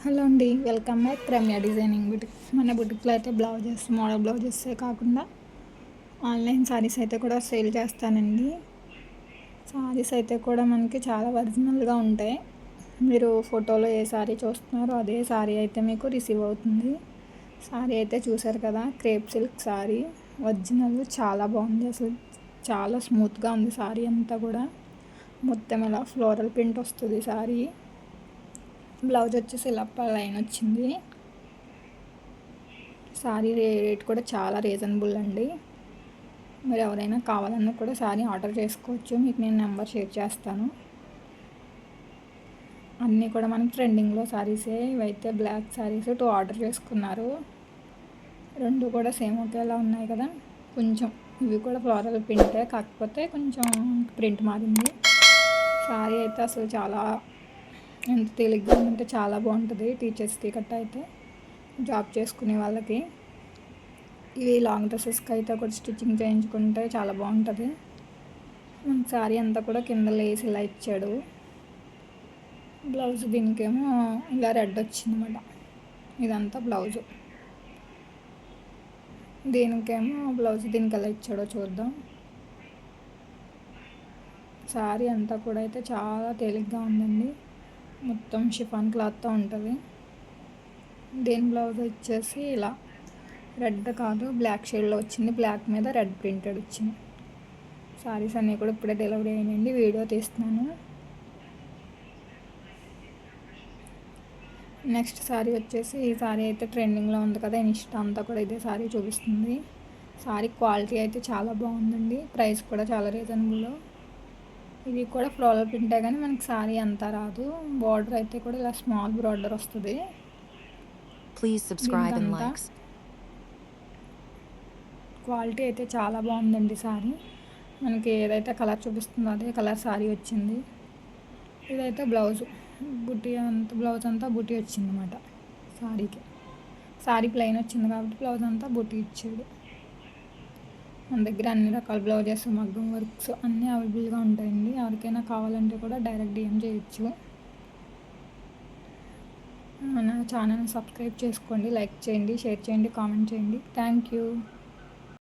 Hello అండి, welcome back Ramya designing boutique. మన బుటిక్లో అయితే బ్లౌజెస్, మోడల్ బ్లౌజెసే కాకుండా ఆన్లైన్ శారీస్ అయితే కూడా సేల్ చేస్తానండి. శారీస్ అయితే కూడా మనకి చాలా ఒరిజినల్గా ఉంటాయి. మీరు ఫోటోలో ఏ శారీ చూస్తున్నారో అదే శారీ అయితే మీకు రిసీవ్ అవుతుంది. శారీ అయితే చూసారు కదా, క్రేప్ సిల్క్ శారీ ఒరిజినల్, చాలా బాగుంది. అసలు చాలా స్మూత్గా ఉంది శారీ అంతా కూడా. మొత్తం ఇలా ఫ్లోరల్ ప్రింట్ వస్తుంది శారీ. బ్లౌజ్ వచ్చేసి ఇలా లైన్ వచ్చింది. శారీ రేట్ కూడా చాలా రీజనబుల్ అండి. మీరు ఎవరైనా కావాలన్నా కూడా శారీ ఆర్డర్ చేసుకోవచ్చు. మీకు నేను నెంబర్ షేర్ చేస్తాను. అన్నీ కూడా మనకి ట్రెండింగ్లో శారీసే. ఇవైతే బ్లాక్ శారీస్ 2 ఆర్డర్ చేసుకున్నారు. 2 కూడా సేమ్ ఒకేలా ఉన్నాయి కదా. కొంచెం ఇవి కూడా ఫ్లోరల్ ప్రింటే, కాకపోతే కొంచెం ప్రింట్ మారింది. శారీ అయితే అసలు చాలా ఎంత తేలిగ్గా ఉంటే చాలా బాగుంటుంది. టీచర్స్కి కట్ట అయితే, జాబ్ చేసుకునే వాళ్ళకి, ఇవి లాంగ్ డ్రెస్సెస్కి అయితే కూడా స్టిచ్చింగ్ చేయించుకుంటే చాలా బాగుంటుంది. శారీ అంతా కూడా కింద లేస్ ఇలా ఇచ్చాడు. బ్లౌజ్ దీనికేమో ఇలా రెడ్ వచ్చిందన్నమాట. ఇదంతా బ్లౌజు. దీనికేమో బ్లౌజ్ దీనికి ఎలా ఇచ్చాడో చూద్దాం. శారీ అంతా కూడా అయితే చాలా తేలిగ్గా ఉందండి. మొత్తం షిఫాన్ క్లాత్తో ఉంటుంది. దీని బ్లౌజ్ వచ్చేసి ఇలా రెడ్ కాదు, బ్లాక్ షేడ్లో వచ్చింది. బ్లాక్ మీద రెడ్ ప్రింటెడ్ వచ్చింది. శారీస్ అన్నీ కూడా ఇప్పుడే డెలివరీ అయినాయండి. వీడియో తీస్తున్నాను. నెక్స్ట్ శారీ వచ్చేసి, ఈ శారీ అయితే ట్రెండింగ్లో ఉంది కదా, ఇన్స్టా అంతా కూడా ఇదే శారీ చూపిస్తుంది. శారీ క్వాలిటీ అయితే చాలా బాగుందండి. ప్రైస్ కూడా చాలా రీజనబుల్. ఇది కూడా ఫ్లోరల్ ప్రింటే కానీ మనకి శారీ అంతా రాదు. బార్డర్ అయితే కూడా ఇలా స్మాల్ బార్డర్ వస్తుంది. క్వాలిటీ అయితే చాలా బాగుందండి. శారీ మనకి ఏదైతే కలర్ చూపిస్తుందో అదే కలర్ శారీ వచ్చింది. ఇదైతే బ్లౌజు బుట్టి అంతా, బ్లౌజ్ అంతా బుట్టి వచ్చింది అన్నమాట. శారీకి శారీ ప్లెయిన్ వచ్చింది కాబట్టి బ్లౌజ్ అంతా బుట్టి ఇచ్చాడు. మన దగ్గర అన్ని రకాల బ్లౌజెస్, మగ్గం వర్క్స్ అన్నీ అవైలబుల్గా ఉంటాయండి. ఎవరికైనా కావాలంటే కూడా డైరెక్ట్ డిఎం చేయొచ్చు. మన ఛానల్ని సబ్స్క్రైబ్ చేసుకోండి, లైక్ చేయండి, షేర్ చేయండి, కామెంట్ చేయండి. Thank you.